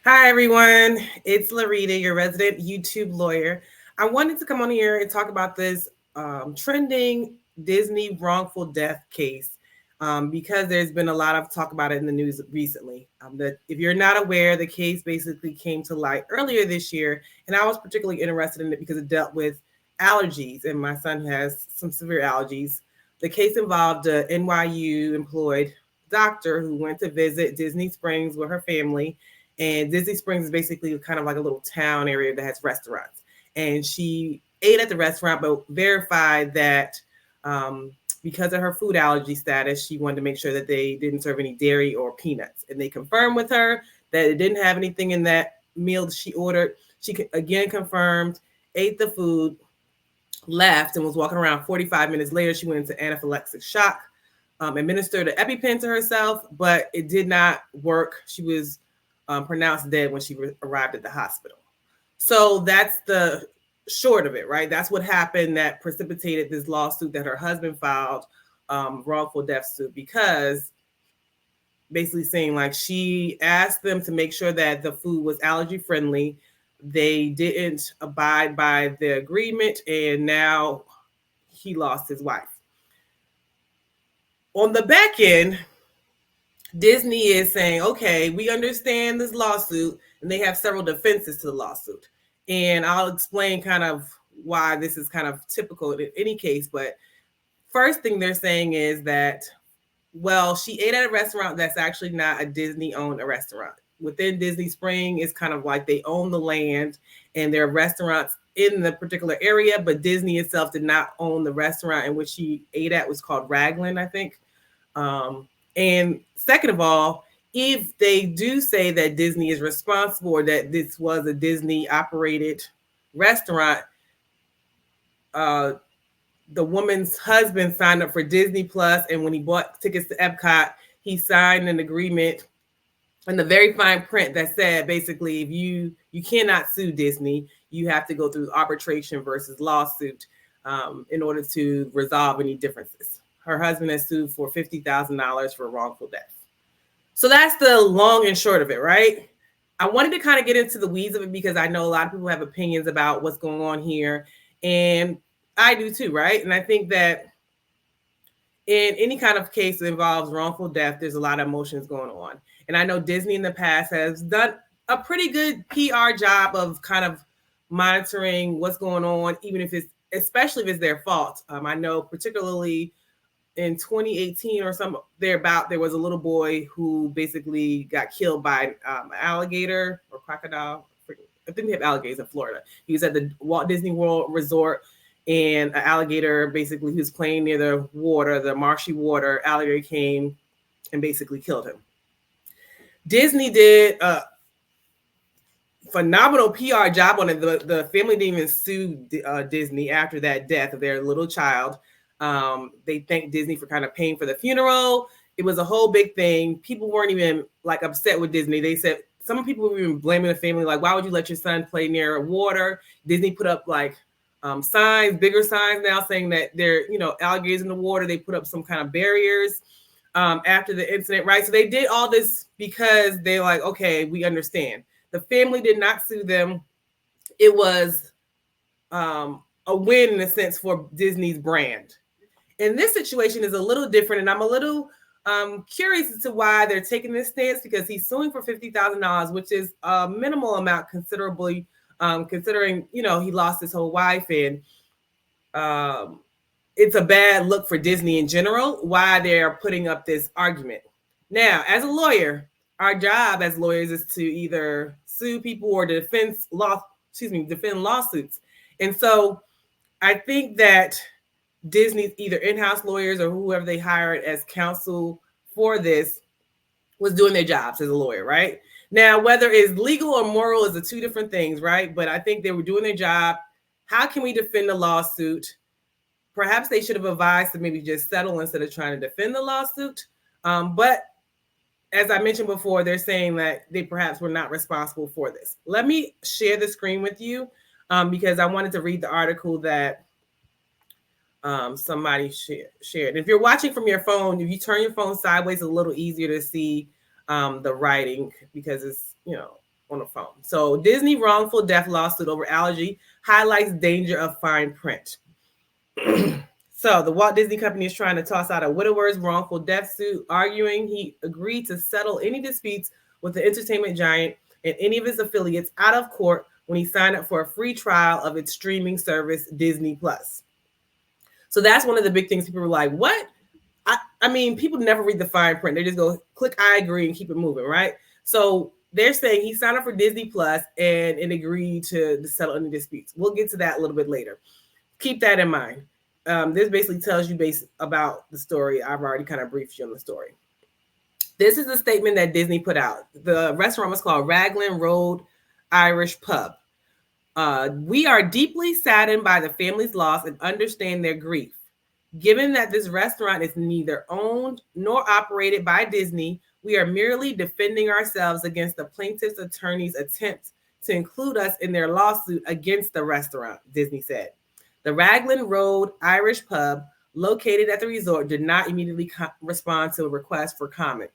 Hi, everyone. It's Larita, your resident YouTube lawyer. I wanted to come on here and talk about this trending Disney wrongful death case because there's been a lot of talk about it in the news recently. That if you're not aware, the case basically came to light earlier this year, and I was particularly interested in it because it dealt with allergies, and my son has some severe allergies. The case involved a NYU employed doctor who went to visit Disney Springs with her family, and Disney Springs is basically kind of like a little town area that has restaurants. And she ate at the restaurant, but verified that because of her food allergy status, she wanted to make sure that they didn't serve any dairy or peanuts. And they confirmed with her that it didn't have anything in that meal that she ordered. She again confirmed, ate the food, left, and was walking around. 45 minutes later, she went into anaphylactic shock, administered an EpiPen to herself, but it did not work. She was pronounced dead when she arrived at the hospital. So that's the short of it, right? That's what happened that precipitated this lawsuit that her husband filed, wrongful death suit, because basically saying like she asked them to make sure that the food was allergy friendly. They didn't abide by the agreement, and now he lost his wife. On the back end, Disney is saying, okay, we understand this lawsuit, and they have several defenses to the lawsuit. And I'll explain kind of why this is kind of typical in any case. But first thing they're saying is that, well, she ate at a restaurant that's actually not a Disney-owned restaurant. Within Disney Spring, it's kind of like they own the land, and there are restaurants in the particular area, but Disney itself did not own the restaurant in which she ate at. It was called Raglan, I think. And second of all, if they do say that Disney is responsible or that this was a Disney operated restaurant, the woman's husband signed up for Disney Plus, and when he bought tickets to Epcot, he signed an agreement in the very fine print that said basically if you cannot sue Disney, you have to go through arbitration versus lawsuit in order to resolve any differences. Her husband has sued for $50,000 for wrongful death. So that's the long and short of it, right? I wanted to kind of get into the weeds of it because I know a lot of people have opinions about what's going on here, and I do too, right? And I think that in any kind of case that involves wrongful death, there's a lot of emotions going on. And I know Disney in the past has done a pretty good PR job of kind of monitoring what's going on, even if it's, especially if it's their fault. I know particularly in 2018 or some thereabout, there was a little boy who basically got killed by an alligator or crocodile. I think they have alligators in Florida. He was at the Walt Disney World Resort, and an alligator basically, he was playing near the water, the marshy water. Alligator came and basically killed him. Disney did a phenomenal PR job on it. The family didn't even sue Disney after that death of their little child. They thanked Disney for kind of paying for the funeral. It was a whole big thing. People weren't even like upset with Disney. They said some people were even blaming the family, like, why would you let your son play near water? Disney put up like signs, bigger signs now saying that they're, alligators in the water. They put up some kind of barriers after the incident, right? So they did all this because they're like, okay, we understand. The family did not sue them. It was a win in a sense for Disney's brand. And this situation is a little different, and I'm a little curious as to why they're taking this stance, because he's suing for $50,000, which is a minimal amount considerably, considering, he lost his whole wife, and it's a bad look for Disney in general, why they're putting up this argument. Now, as a lawyer, our job as lawyers is to either sue people or defend lawsuits. And so I think that Disney's either in-house lawyers or whoever they hired as counsel for this was doing their jobs as a lawyer, right? Now, whether it's legal or moral is the two different things, right? But I think they were doing their job. How can we defend the lawsuit? Perhaps they should have advised to maybe just settle instead of trying to defend the lawsuit. But as I mentioned before, they're saying that they perhaps were not responsible for this. Let me share the screen with you because I wanted to read the article that somebody shared. If you're watching from your phone, if you turn your phone sideways, it's a little easier to see the writing because it's, on the phone. So Disney wrongful death lawsuit over allergy highlights danger of fine print. So the Walt Disney Company is trying to toss out a widower's wrongful death suit, arguing he agreed to settle any disputes with the entertainment giant and any of his affiliates out of court when he signed up for a free trial of its streaming service, Disney Plus. So that's one of the big things people were like, what? I mean, people never read the fine print. They just go click I agree and keep it moving, right? So they're saying he signed up for Disney Plus and agreed to settle any disputes. We'll get to that a little bit later. Keep that in mind. This basically tells you about the story. I've already kind of briefed you on the story. This is a statement that Disney put out. The restaurant was called Raglan Road Irish Pub. We are deeply saddened by the family's loss and understand their grief. Given that this restaurant is neither owned nor operated by Disney, we are merely defending ourselves against the plaintiff's attorney's attempt to include us in their lawsuit against the restaurant, Disney said. The Raglan Road Irish Pub, located at the resort, did not immediately respond to a request for comment.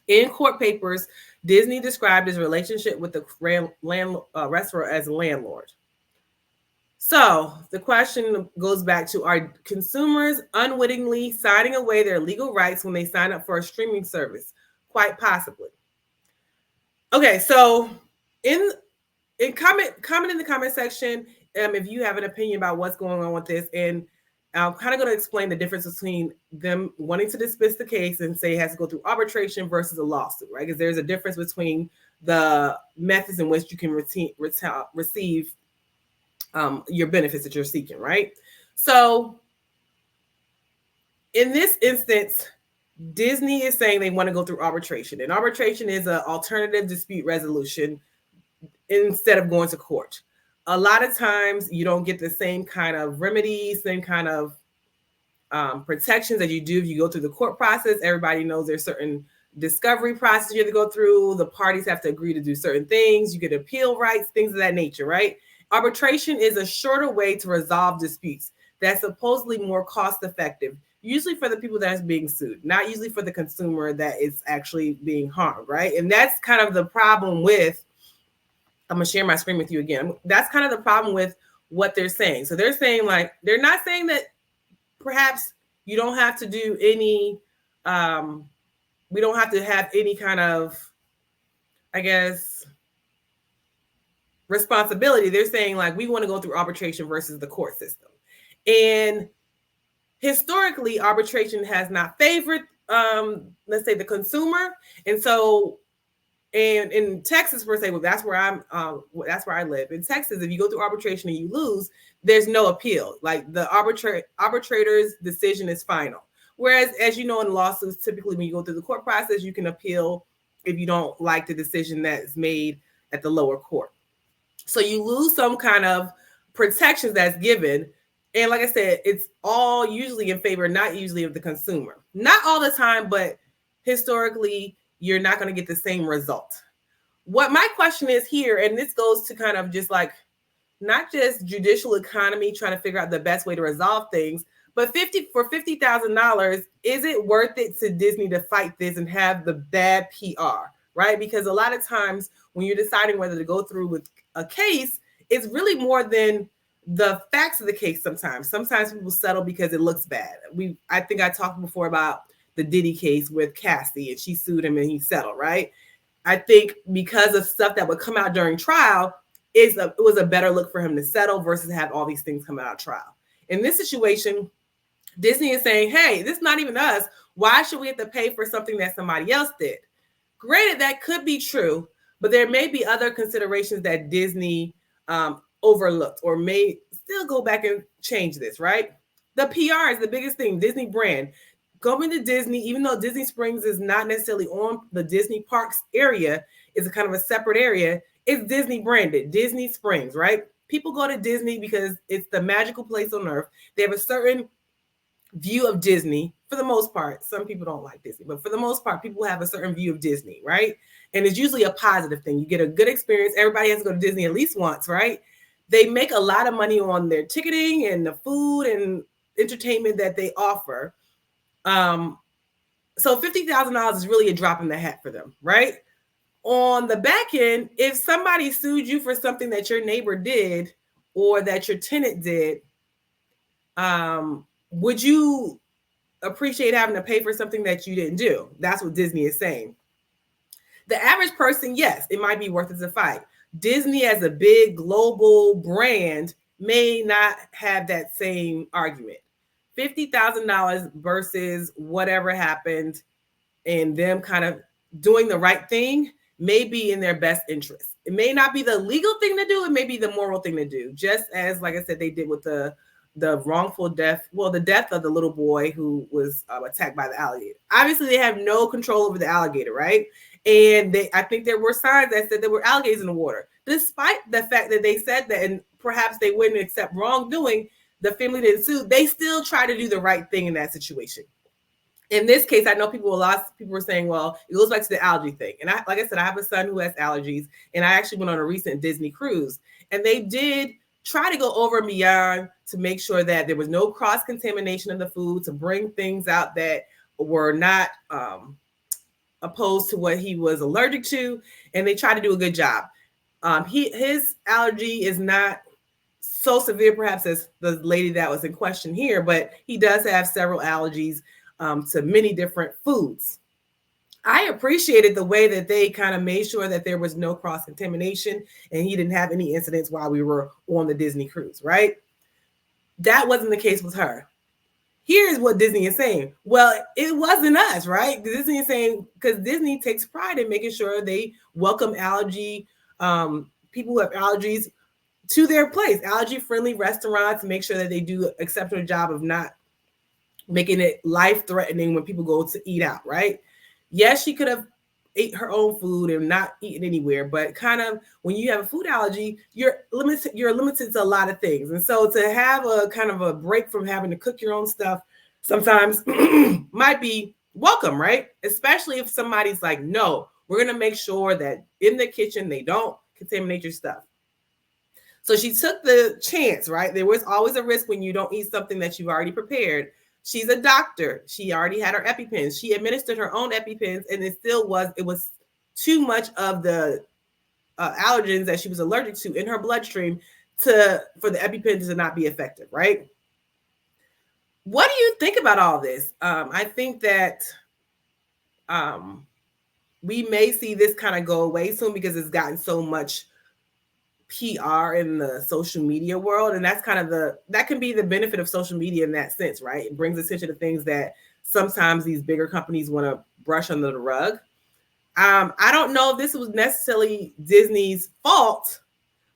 In court papers, Disney described his relationship with the restaurant as a landlord. So the question goes back to, are consumers unwittingly signing away their legal rights when they sign up for a streaming service? Quite possibly. Okay, so in comment in the comment section if you have an opinion about what's going on with this, and I'm kind of going to explain the difference between them wanting to dismiss the case and say it has to go through arbitration versus a lawsuit, right? Because there's a difference between the methods in which you can receive your benefits that you're seeking, right? So in this instance, Disney is saying they want to go through arbitration, and arbitration is an alternative dispute resolution instead of going to court. A lot of times you don't get the same kind of remedies, same kind of protections that you do if you go through the court process. Everybody knows there's certain discovery process you have to go through. The parties have to agree to do certain things. You get appeal rights, things of that nature, right? Arbitration is a shorter way to resolve disputes that's supposedly more cost effective, usually for the people that's being sued, not usually for the consumer that is actually being harmed, right? And that's kind of the problem with, I'm going to share my screen with you again. That's kind of the problem with what they're saying. So they're saying, like, they're not saying that perhaps you don't have to do any, we don't have to have any kind of, I guess, responsibility. They're saying, like, we want to go through arbitration versus the court system. And historically, arbitration has not favored, let's say, the consumer. And so, and in Texas, per se, well, that's where I live. In Texas, if you go through arbitration and you lose, there's no appeal. Like, the arbitrator's decision is final. Whereas, as you know, in lawsuits, typically when you go through the court process, you can appeal if you don't like the decision that's made at the lower court. So you lose some kind of protections that's given. And like I said, it's all usually in favor, not usually of the consumer. Not all the time, but historically, you're not going to get the same result. What my question is here, and this goes to kind of just like, not just judicial economy, trying to figure out the best way to resolve things, but for $50,000, is it worth it to Disney to fight this and have the bad PR, right? Because a lot of times when you're deciding whether to go through with a case, it's really more than the facts of the case. Sometimes people settle because it looks bad. I think I talked before about the Diddy case with Cassie, and she sued him and he settled, right? I think because of stuff that would come out during trial, it was a better look for him to settle versus have all these things come out of trial. In this situation, Disney is saying, hey, this is not even us. Why should we have to pay for something that somebody else did? Granted, that could be true, but there may be other considerations that Disney overlooked or may still go back and change this, right? The PR is the biggest thing. Disney brand. Going to Disney, even though Disney Springs is not necessarily on the Disney Parks area, is a kind of a separate area, it's Disney branded, Disney Springs, right? People go to Disney because it's the magical place on earth. They have a certain view of Disney for the most part. Some people don't like Disney, but for the most part, people have a certain view of Disney, right? And it's usually a positive thing. You get a good experience. Everybody has to go to Disney at least once, right? They make a lot of money on their ticketing and the food and entertainment that they offer. So $50,000 is really a drop in the hat for them, right? On the back end, if somebody sued you for something that your neighbor did or that your tenant did, would you appreciate having to pay for something that you didn't do? That's what Disney is saying. The average person, yes, it might be worth it to fight. Disney, as a big global brand, may not have that same argument. $50,000 versus whatever happened, and them kind of doing the right thing may be in their best interest. It may not be the legal thing to do. It may be the moral thing to do. Just as, like I said, they did with the wrongful death. Well, the death of the little boy who was attacked by the alligator. Obviously, they have no control over the alligator, right? And I think there were signs that said there were alligators in the water. Despite the fact that they said that, and perhaps they wouldn't accept wrongdoing, the family didn't sue. They still try to do the right thing in that situation. In this case, I know a lot of people were saying, well, it goes back to the allergy thing. And like I said, I have a son who has allergies, and I actually went on a recent Disney cruise, and they did try to go over and beyond to make sure that there was no cross-contamination of the food, to bring things out that were not opposed to what he was allergic to, and they tried to do a good job. His allergy is not so severe, perhaps, as the lady that was in question here, but he does have several allergies to many different foods. I appreciated the way that they kind of made sure that there was no cross-contamination and he didn't have any incidents while we were on the Disney cruise, right? That wasn't the case with her. Here's what Disney is saying. Well, it wasn't us, right? Disney is saying, because Disney takes pride in making sure they welcome allergy, people who have allergies to their place, allergy-friendly restaurants, make sure that they do an exceptional job of not making it life-threatening when people go to eat out, right? Yes, she could have ate her own food and not eaten anywhere, but kind of when you have a food allergy, you're limited to a lot of things. And so to have a kind of a break from having to cook your own stuff sometimes might be welcome, right? Especially if somebody's like, no, we're going to make sure that in the kitchen, they don't contaminate your stuff. So she took the chance, right? There was always a risk when you don't eat something that you've already prepared. She's a doctor. She already had her EpiPens. She administered her own EpiPens, and it was too much of the allergens that she was allergic to in her bloodstream for the EpiPens to not be effective, right? What do you think about all this? I think that we may see this kind of go away soon because it's gotten so much PR in the social media world. And that's kind of that can be the benefit of social media in that sense, right? It brings attention to things that sometimes these bigger companies want to brush under the rug. I don't know if this was necessarily Disney's fault,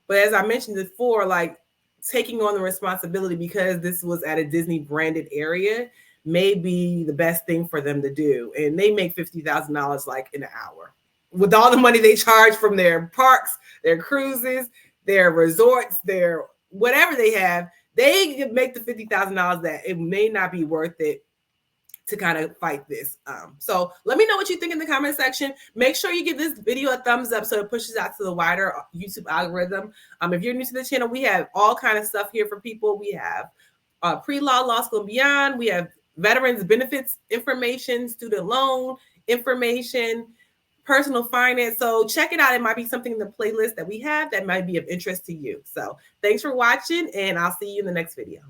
but as I mentioned before, like taking on the responsibility because this was at a Disney branded area may be the best thing for them to do. And they make $50,000 like in an hour. With all the money they charge from their parks, their cruises, their resorts, their whatever they have, they can make the $50,000 that it may not be worth it to kind of fight this. So let me know what you think in the comment section. Make sure you give this video a thumbs up so it pushes out to the wider YouTube algorithm. If you're new to the channel, we have all kind of stuff here for people. We have pre-law, law school, and beyond. We have veterans benefits information, student loan information, personal finance. So check it out. It might be something in the playlist that we have that might be of interest to you. So thanks for watching, and I'll see you in the next video.